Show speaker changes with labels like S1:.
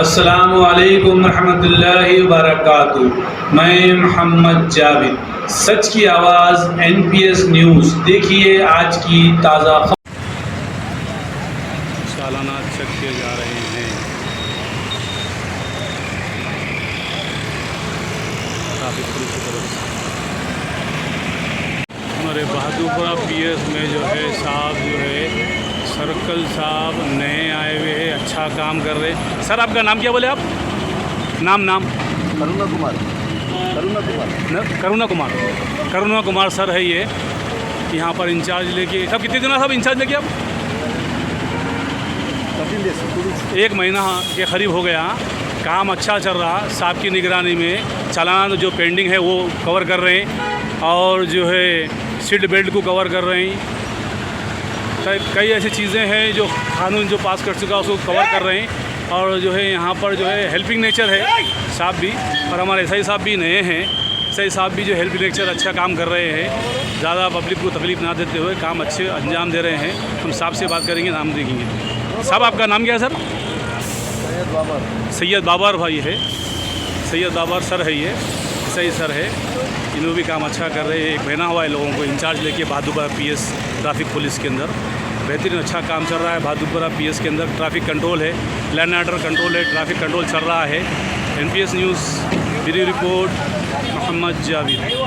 S1: अस्सलामु अलैकुम रहमतुल्लाहि व बरकातुहू। मैं मोहम्मद जावेद, सच की आवाज़ NPS न्यूज़। देखिए आज की ताज़ा खबर।
S2: सालाना चेक किए जा रहे हैं। ट्रैफिक पुलिस की तरफ से हमारे बहादुरपुरा PS में जो है साहब जो है सर्कल साहब नए आए हुए हैं, अच्छा काम कर रहे हैं। सर आपका नाम क्या बोले आप? नाम
S3: करुणा कुमार
S2: करुणा कुमार सर है ये, यहाँ पर इंचार्ज लेके। सब कितने दिनों सब इंचार्ज लेके आप? 1 महीना के करीब हो गया। काम अच्छा चल रहा, साहब की निगरानी में। चालान जो पेंडिंग है वो कवर कर रहे हैं और जो है सीट बेल्ट को कवर कर रहे हैं। कई ऐसी चीज़ें हैं जो कानून जो पास कर चुका उसको कवर कर रहे हैं। और जो है यहाँ पर जो है हेल्पिंग नेचर है साहब भी, और हमारे SI साहब भी नए हैं। SI साहब भी जो हेल्पिंग नेचर अच्छा काम कर रहे हैं, ज़्यादा पब्लिक को तकलीफ़ ना देते हुए काम अच्छे अंजाम दे रहे हैं। हम साहब से बात करेंगे, नाम देखेंगे। साहब आपका नाम क्या है सर? सैयद बाबर भाई है, सैयद बाबर सर है ये, सही सर है। इन्होंने भी काम अच्छा कर रहे हैं। 1 महीना हुआ है लोगों को इंचार्ज लेके बहादुरपुरा PS ट्रैफिक पुलिस के अंदर। बेहतरीन अच्छा काम चल रहा है बहादुरपुरा PS के अंदर। ट्रैफिक कंट्रोल है, लैंड ऑर्डर कंट्रोल है, ट्रैफिक कंट्रोल चल रहा है। NPS news bureau report, Mohammad Javed.